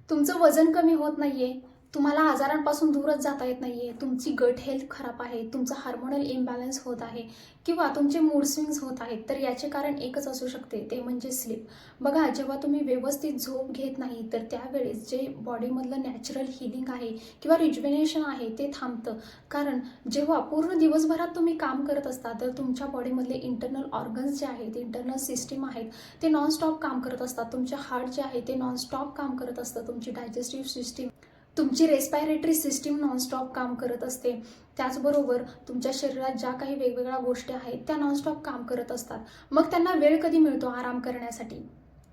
तुमचं वजन कमी होत नाहीये, तुम्हाला आजारांपासून दूरच जाता येत नाहीये, तुमची गट हेल्थ खराब आहे, तुमचं हार्मोनल इम्बॅलन्स होत आहे किंवा तुमचे मूड स्विंग्स होत आहेत, तर याचे कारण एकच असू शकते, ते म्हणजे स्लीप. बघा, जेव्हा तुम्ही व्यवस्थित झोप घेत नाही तर त्यावेळेस जे बॉडीमधलं नॅचरल हिलिंग आहे किंवा रिज्युव्हनेशन आहे ते थांबतं. कारण जेव्हा पूर्ण दिवसभरात तुम्ही काम करत असता तर तुमच्या बॉडीमधले इंटरनल ऑर्गन्स जे आहेत, इंटरनल सिस्टीम आहेत, ते नॉनस्टॉप काम करत असतात. तुमचे हार्ट जे आहे ते नॉनस्टॉप काम करत असतं, तुमची डायजेस्टिव्ह सिस्टीम, तुमची रेस्पायरेटरी सिस्टीम नॉनस्टॉप काम करत असते. त्याचबरोबर तुमच्या शरीरात ज्या काही वेगवेगळ्या गोष्टी आहेत त्या नॉनस्टॉप काम करत असतात. मग त्यांना वेळ कधी मिळतो आराम करण्यासाठी?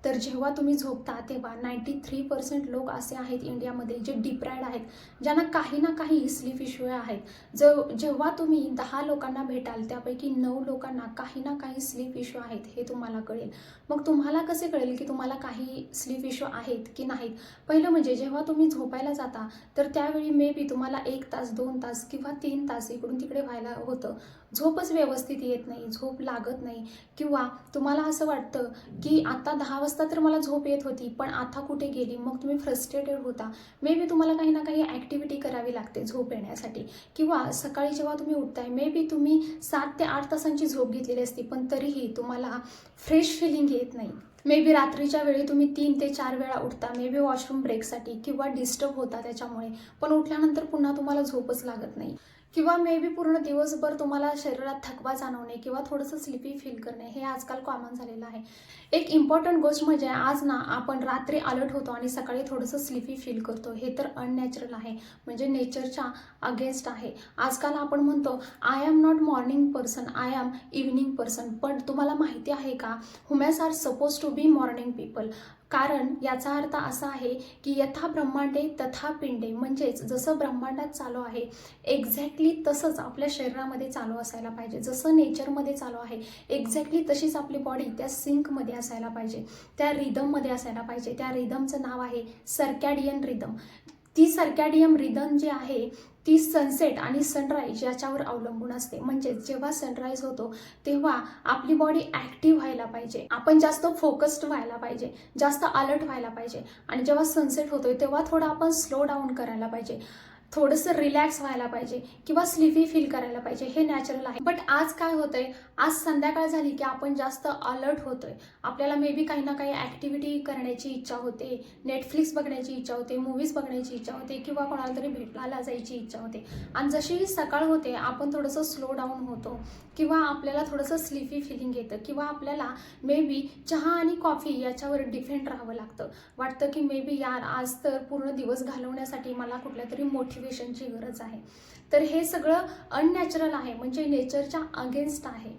तर जेव्हा तुम्ही झोपता तेव्हा 93% लोक असे आहेत इंडियामध्ये जे डिप्रायड आहेत, ज्यांना काही ना काही स्लीप इश्यू आहेत. जेव्हा तुम्ही 10 लोकांना भेटाल त्यापैकी 9 लोकांना काही ना काही स्लीप इश्यू आहेत हे तुम्हाला कळेल. मग तुम्हाला कसे कळेल की तुम्हाला काही स्लीप इश्यू आहेत की नाहीत? पहिलं म्हणजे जेव्हा तुम्ही झोपायला जाता तर त्यावेळी मे बी तुम्हाला 1 तास, 2 तास किंवा 3 तास इकडून तिकडे व्हायला होतं. झोपच व्यवस्थित येत नाही, झोप लागत नाही किंवा तुम्हाला असं वाटतं की आता 10 वाजता तर मला झोप येत होती पण आता कुठे गेली. मग तुम्ही फ्रस्ट्रेटेड होता. मे बी तुम्हाला काही ना काही ॲक्टिव्हिटी करावी लागते झोप येण्यासाठी किंवा सकाळी जेव्हा तुम्ही उठताय मे बी तुम्ही 7 ते 8 तासांची झोप घेतलेली असते पण तरीही तुम्हाला फ्रेश फिलिंग येत नाही. मे बी रात्रीच्या वेळी तुम्ही 3 ते 4 वेळा उठता, मे बी वॉशरूम ब्रेकसाठी किंवा डिस्टर्ब होता त्याच्यामुळे, पण उठल्यानंतर पुन्हा तुम्हाला झोपच लागत नाही. किंवा मे बी पूर्ण दिवसभर तुम्हाला शरीरात थकवा जाणवणे किंवा थोडंसं स्लिपी फील करणे हे आजकाल कॉमन झालेलं आहे. एक इम्पॉर्टंट गोष्ट म्हणजे आज ना आपण रात्री अलर्ट होतो आणि सकाळी थोडंसं स्लिपी फील करतो. हे तर अननॅचरल आहे, म्हणजे नेचरच्या अगेन्स्ट आहे. आजकाल आपण म्हणतो I am not morning person, I am evening person. पण तुम्हाला माहिती आहे का, humans are supposed to be morning people. कारण याचा अर्थ असा आहे की यथा ब्रह्मांडे तथा पिंडे, म्हणजेच जसं ब्रह्मांडात चालू आहे एक्झॅक्टली तसंच आपल्या शरीरामध्ये चालू असायला पाहिजे. जसं नेचरमध्ये चालू आहे एक्झॅक्टली तशीच आपली बॉडी त्या सिंकमध्ये असायला पाहिजे, त्या रिदममध्ये असायला पाहिजे. त्या रिदमचं नाव आहे सर्कॅडियन रिदम. ती सर्कॅडियम रिदम जी आहे ती सनसेट आणि सनराईज याच्यावर अवलंबून असते. म्हणजे जेव्हा सनराईज होतो तेव्हा आपली बॉडी ॲक्टिव्ह व्हायला पाहिजे, आपण जास्त फोकस्ड व्हायला पाहिजे, जास्त अलर्ट व्हायला पाहिजे. आणि जेव्हा सनसेट होतोय तेव्हा थोडं आपण स्लो डाऊन करायला पाहिजे, थोडंसं रिलॅक्स व्हायला पाहिजे किंवा स्लीपी फील करायला पाहिजे. हे नॅचरल आहे. बट आज काय होतंय, आज संध्याकाळ झाली की आपण जास्त अलर्ट होतोय. आपल्याला मे बी काही ना काही ॲक्टिव्हिटी करण्याची इच्छा होते, नेटफ्लिक्स बघण्याची इच्छा होते, मूवीज बघण्याची इच्छा होते किंवा कोणाला तरी भेटायला जायची इच्छा होते. आणि जशी सकाळ होते आपण थोडंसं स्लो डाऊन होतो किंवा आपल्याला थोडंसं स्लीपी फिलिंग येतं किंवा आपल्याला मे बी चहा आणि कॉफी याच्यावर डिपेंड राहावं लागतं. वाटतं की मे बी यार आज तर पूर्ण दिवस घालवण्यासाठी मला कुठल्या तरी मोटिवेशनची गरज आहे. तर हे सगळं अननॅचरल आहे, म्हणजे नेचरच्या अगेन्स्ट आहे.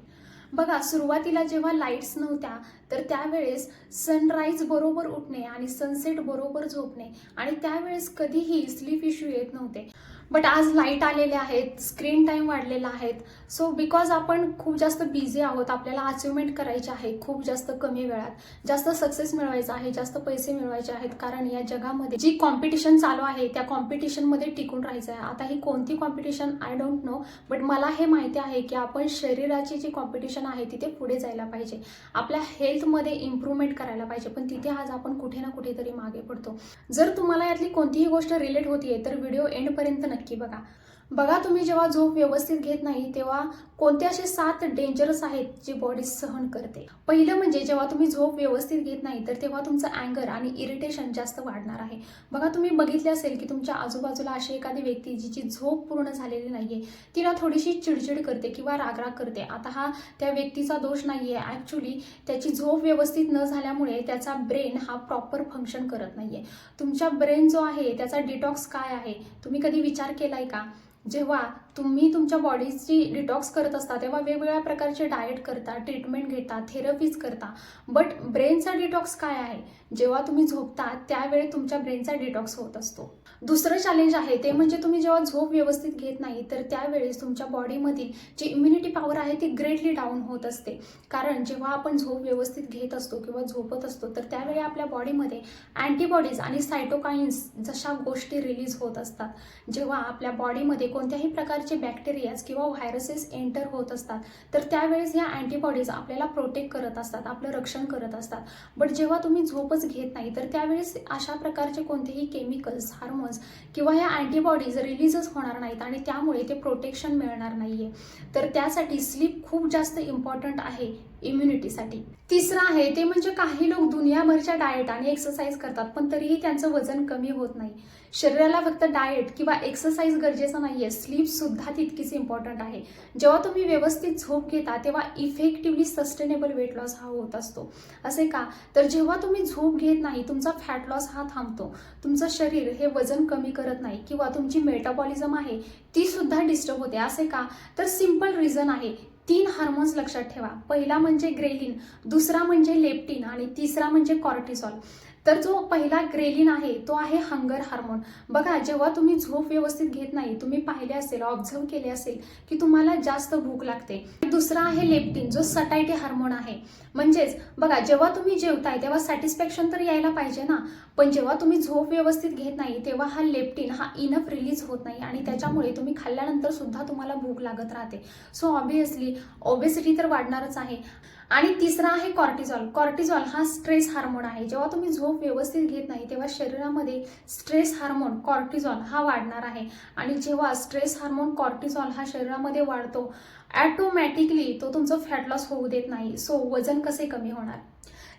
बघा, सुरुवातीला जेव्हा लाईट्स नव्हत्या तर त्यावेळेस सनराईज बरोबर उठणे आणि सनसेट बरोबर झोपणे आणि त्यावेळेस कधीही स्लीप इश्यू येत नव्हते. बट आज लाईट आलेले आहेत, स्क्रीन टाईम वाढलेला आहेत. सो बिकॉज आपण खूप जास्त बिझी आहोत, आपल्याला अचिव्हमेंट करायची आहे खूप जास्त कमी वेळात, जास्त सक्सेस मिळवायचं आहे, जास्त पैसे मिळवायचे आहेत. कारण या जगामध्ये जी कॉम्पिटिशन चालू आहे त्या कॉम्पिटिशनमध्ये टिकून राहायचं आहे. आता ही कोणती competition I don't know, but मला हे माहिती आहे की आपण शरीराची जी कॉम्पिटिशन आहे तिथे पुढे जायला पाहिजे, आपल्या हेल्थमध्ये इम्प्रूव्हमेंट करायला पाहिजे. पण तिथे आज आपण कुठे ना कुठेतरी मागे पडतो. जर तुम्हाला यातली कोणतीही गोष्ट रिलेट होतीये तर व्हिडिओ एंडपर्यंत नक्की बघा. बघा, तुम्ही जेव्हा झोप व्यवस्थित घेत नाही तेव्हा कोणते असे 7 डेंजरस आहेत जे बॉडी सहन करते. पहिलं म्हणजे जेव्हा तुम्ही झोप व्यवस्थित घेत नाही तर तेव्हा तुमचं अँगर आणि इरिटेशन जास्त वाढणार आहे. बघा, तुम्ही बघितले असेल की तुमच्या आजूबाजूला अशी एखादी व्यक्ती जिची झोप पूर्ण झालेली नाहीये, ती ना थोडीशी चिडचिड करते किंवा रागराग करते. आता हा त्या व्यक्तीचा दोष नाहीये, ॲक्च्युली त्याची झोप व्यवस्थित न झाल्यामुळे त्याचा ब्रेन हा प्रॉपर फंक्शन करत नाहीये. तुमचा ब्रेन जो आहे त्याचा डिटॉक्स काय आहे तुम्ही कधी विचार केलाय का? जेव्हा तुम्ही तुमच्या बॉडीची डिटॉक्स करत असता तेव्हा वेगवेगळ्या प्रकारचे डाएट करता, ट्रीटमेंट घेता, थेरपीज करता. बट ब्रेनचा डिटॉक्स काय आहे? जेव्हा तुम्ही झोपता त्यावेळी तुमच्या ब्रेनचा डिटॉक्स होत असतो. दुसरं चॅलेंज आहे ते म्हणजे तुम्ही जेव्हा झोप व्यवस्थित घेत नाही तर त्यावेळेस तुमच्या बॉडीमधील जी इम्युनिटी पॉवर आहे ती ग्रेटली डाऊन होत असते. कारण जेव्हा आपण झोप व्यवस्थित घेत असतो किंवा झोपत असतो तर त्यावेळी आपल्या बॉडीमध्ये अँटीबॉडीज आणि सायटोकाइन्स जशा गोष्टी रिलीज होत असतात. जेव्हा आपल्या बॉडीमध्ये कोणत्याही प्रकारची प्रकारचे बॅक्टेरियाज किंवा व्हायरसेस एंटर होत असतात, तर त्यावेळेस ह्या अँटीबॉडीज आपल्याला प्रोटेक्ट करत असतात, आपलं रक्षण करत असतात. बट जेव्हा तुम्ही झोपच घेत नाही तर त्यावेळेस अशा प्रकारचे कोणतेही केमिकल्स, हार्मोन्स किंवा ह्या अँटीबॉडीज रिलीजच होणार नाहीत आणि त्यामुळे ते प्रोटेक्शन मिळणार नाहीये. तर त्यासाठी स्लीप खूप जास्त इम्पॉर्टंट आहे इम्युनिटीसाठी. तिसरं आहे ते म्हणजे काही लोक दुनियाभरच्या डाएट आणि एक्सरसाइज करतात पण तरीही त्यांचं वजन कमी होत नाही. शरीराला फक्त डाएट किंवा एक्सरसाइज गरजेचं नाहीये, स्लीप सुद्धा तितकीच इम्पॉर्टंट आहे. जेव्हा तुम्ही व्यवस्थित झोप घेता तेव्हा इफेक्टिव्हली सस्टेनेबल वेट लॉस हा होत असतो. असे का? तर जेव्हा तुम्ही झोप घेत नाही तुमचा फॅट लॉस हा थांबतो, तुमचं शरीर हे वजन कमी करत नाही किंवा तुमची मेटाबॉलिझम आहे ती सुद्धा डिस्टर्ब होते. असे का? तर सिंपल रिझन आहे. 3 हार्मोन्स लक्षात ठेवा. पहिला म्हणजे ग्रेलिन, दुसरा म्हणजे लेप्टिन आणि तिसरा म्हणजे कॉर्टिसॉल. तर जो पहिला ग्रेलिन आहे तो आहे हंगर हार्मोन. बघा, जेव्हा तुम्ही झोप व्यवस्थित घेत नाही, तुम्ही पाहिले असेल, ऑब्झर्व केले असेल की तुम्हाला जास्त भूक लागते. दुसरा आहे लेप्टिन जो सटायटी हार्मोन आहे. म्हणजेच बघा, जेव्हा तुम्ही जेवताय तेव्हा सॅटिस्फॅक्शन तर यायला पाहिजे ना, पण जेव्हा तुम्ही झोप व्यवस्थित घेत नाही तेव्हा हा लेप्टिन हा इनफ रिलीज होत नाही आणि त्याच्यामुळे तुम्ही खाल्ल्यानंतर सुद्धा तुम्हाला भूक लागत राहते. सो ऑब्व्हियसली ओबेसिटी तर वाढणारच आहे. आणि तिसरा आहे कॉर्टिसॉल. कॉर्टिसॉल हा स्ट्रेस हार्मोन आहे. जेव्हा तुम्ही झोप व्यवस्थित घेत नाही तेव्हा शरीरामध्ये स्ट्रेस हार्मोन कॉर्टिसॉल हा वाढणार आहे आणि जेव्हा स्ट्रेस हार्मोन कॉर्टिसॉल हा शरीरामध्ये वाढतो ॲटोमॅटिकली तो तुमचं फॅट लॉस होऊ देत नाही. सो वजन कसे कमी होणार?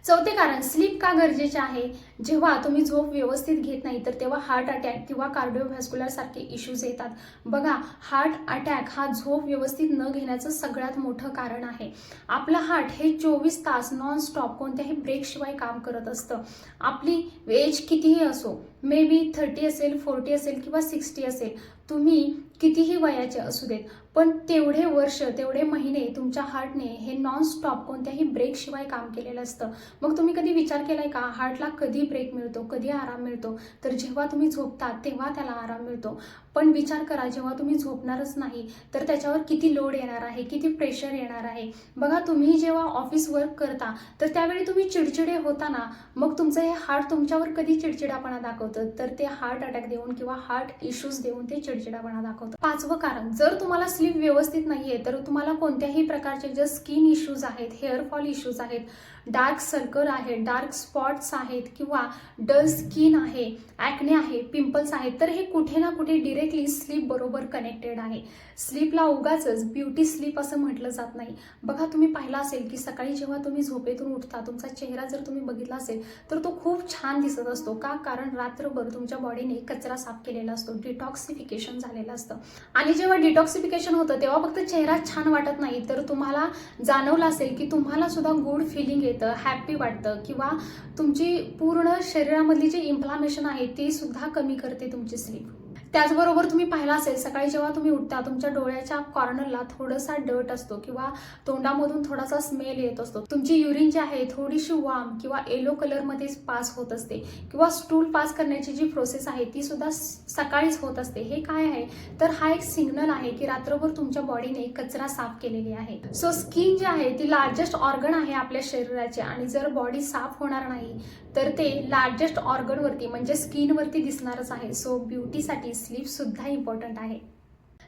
चौथे कारण, स्लीप का गरजेचे आहे? जेव्हा तुम्ही झोप व्यवस्थित घेत नाही तर तेव्हा हार्ट अटॅक किंवा कार्डिओव्हॅस्क्युलर सारखे इश्यूज येतात. बघा, हार्ट अटॅक हा झोप व्यवस्थित न घेण्याचं सगळ्यात मोठं कारण आहे. आपलं हार्ट हे 24 तास नॉन स्टॉप कोणत्याही ब्रेकशिवाय काम करत असतं. आपली एज कितीही असो, मे बी 30 असेल, 40 असेल किंवा 60 असेल, तुम्ही कितीही वयाचे असू देत, पण तेवढे वर्ष, तेवढे महिने तुमच्या हार्टने हे नॉन स्टॉप कोणत्याही ब्रेकशिवाय काम केलेलं असतं. मग तुम्ही कधी विचार केलाय का हार्टला कधी ब्रेक मिळतो, कधी आराम मिळतो? तर जेव्हा तुम्ही झोपता तेव्हा त्याला आराम मिळतो. पण विचार करा, जेव्हा तुम्ही झोपणारच नाही तर त्याच्यावर किती लोड येणार आहे, किती प्रेशर येणार आहे. बघा, तुम्ही जेव्हा ऑफिस वर्क करता तर त्यावेळी तुम्ही चिडचिडे होता ना, मग तुमचं हे हार्ट तुमच्यावर कधी चिडचिडापणा दाखवतं? तर ते हार्ट अटॅक देऊन किंवा हार्ट इश्यूज देऊन ते चिडचिडापणा दाखवतं. पाचवं कारण, जर तुम्हाला स्लीप व्यवस्थित नाहीये तर तुम्हाला कोणत्याही प्रकारचे जे स्किन इश्यूज आहेत, हेअरफॉल इश्यूज आहेत, डार्क सर्कल आहे, डार्क स्पॉट्स आहेत किंवा डल स्किन आहे, ॲक्ने आहे, पिंपल्स आहेत, तर हे कुठे ना कुठे डिरेक्टली स्लीप बरोबर कनेक्टेड आहे. स्लीपला उगाचच ब्युटी स्लीप असं म्हटलं जात नाही. बघा, तुम्ही पाहिलं असेल की सकाळी जेव्हा तुम्ही झोपेतून उठता तुमचा चेहरा जर तुम्ही बघितला असेल तर तो खूप छान दिसत असतो. का? कारण रात्रभर तुमच्या बॉडीने कचरा साफ केलेला असतो, डिटॉक्सिफिकेशन झालेलं असतं. आणि जेव्हा डिटॉक्सिफिकेशन होतं तेव्हा फक्त चेहरा छान वाटत नाही, तर तुम्हाला जाणवलं असेल की तुम्हाला सुद्धा गुड फिलिंग येतं, हॅप्पी वाटतं किंवा तुमची पूर्ण शरीरामधली जी इन्फ्लामेशन आहे ती सुद्धा कमी करते तुमची स्लीप. त्याचबरोबर तुम्ही पाहिलं असेल, सकाळी जेव्हा तुम्ही उठता तुमच्या डोळ्याच्या कॉर्नरला थोडासा डर्ट असतो किंवा तोंडामधून थोडासा स्मेल येत असतो. तुमची युरिन जी आहे थोडीशी वार्म किंवा येलो कलरमध्ये पास होत असते किंवा स्टूल पास करण्याची जी प्रोसेस आहे ती सुद्धा सकाळीच होत असते. हे काय आहे? तर हा एक सिग्नल आहे की रात्रभर तुमच्या बॉडीने कचरा साफ केलेली आहे. सो स्किन जी आहे ती लार्जेस्ट ऑर्गन आहे आपल्या शरीराचे आणि जर बॉडी साफ होणार नाही तर ते लार्जेस्ट ऑर्गनवरती म्हणजे स्किनवरती दिसणारच आहे. सो ब्युटीसाठी स्लीप सुद्धा इम्पॉर्टंट आहे.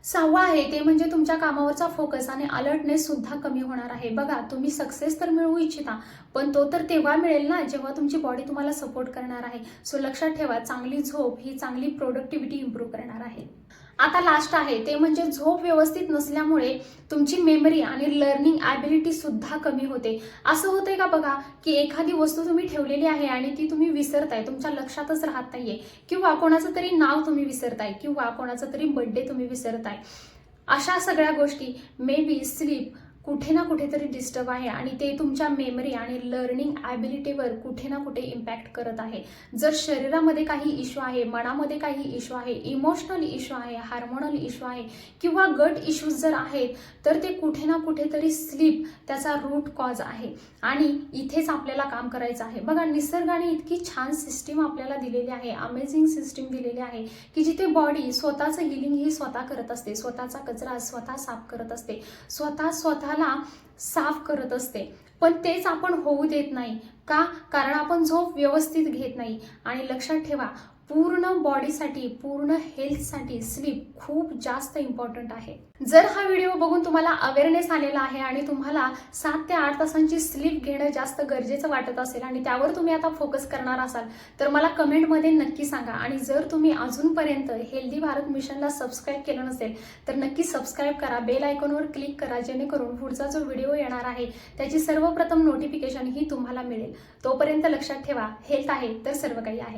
सहावा आहे ते म्हणजे तुमच्या कामावरचा फोकस आणि अलर्टनेस सुद्धा कमी होणार आहे. बघा, तुम्ही सक्सेस तर मिळवू इच्छिता पण तो तर तेव्हा मिळेल ना जेव्हा तुमची बॉडी तुम्हाला सपोर्ट करणार आहे. सो लक्षात ठेवा, चांगली झोप ही चांगली प्रोडक्टिव्हिटी इम्प्रूव्ह करणार आहे. आता लास्ट आहे ते म्हणजे झोप व्यवस्थित नसल्यामुळे तुमची मेमरी आणि लर्निंग ॲबिलिटी सुद्धा कमी होते. असं होतंय का बघा की एखादी वस्तू तुम्ही ठेवलेली आहे आणि ती तुम्ही विसरताय, तुमच्या लक्षातच राहत नाहीये किंवा कोणाचं तरी नाव तुम्ही विसरताय किंवा कोणाचा तरी बर्थडे तुम्ही विसरताय. अशा सगळ्या गोष्टी मे बी स्लीप कुठे ना कुठेतरी डिस्टर्ब आहे आणि ते तुमच्या मेमरी आणि लर्निंग ॲबिलिटीवर कुठे ना कुठे इम्पॅक्ट करत आहे. जर शरीरामध्ये काही इश्यू आहे, मनामध्ये काही इश्यू आहे, इमोशनल इश्यू आहे, हार्मोनल इश्यू आहे किंवा गट इश्यूज जर आहेत तर ते कुठे ना कुठेतरी स्लीप त्याचा रूट कॉज आहे आणि इथेच आपल्याला काम करायचं आहे. बघा, निसर्गाने इतकी छान सिस्टीम आपल्याला दिलेली आहे, अमेझिंग सिस्टीम दिलेली आहे की जिथे बॉडी स्वतःचं हिलिंग ही स्वतः करत असते, स्वतःचा कचरा स्वतः साफ करत असते, स्वतःला साफ करत असते. पण तेच आपण होऊ देत नाही. का? कारण आपण झोप व्यवस्थित घेत नाही. आणि लक्षात ठेवा, पूर्ण बॉडीसाठी, पूर्ण हेल्थसाठी स्लीप खूप जास्त इम्पॉर्टंट आहे. जर हा व्हिडिओ बघून तुम्हाला अवेअरनेस आलेला आहे आणि तुम्हाला 7 ते 8 तासांची स्लीप घेणं जास्त गरजेचं वाटत असेल आणि त्यावर तुम्ही आता फोकस करणार असाल तर मला कमेंटमध्ये नक्की सांगा. आणि जर तुम्ही अजूनपर्यंत हेल्दी भारत मिशनला सबस्क्राईब केलं नसेल तर नक्की सबस्क्राईब करा, बेल आयकॉनवर क्लिक करा, जेणेकरून पुढचा जो व्हिडिओ येणार आहे त्याची सर्वप्रथम नोटिफिकेशन ही तुम्हाला मिळेल. तोपर्यंत लक्षात ठेवा, हेल्थ आहे तर सर्व काही आहे.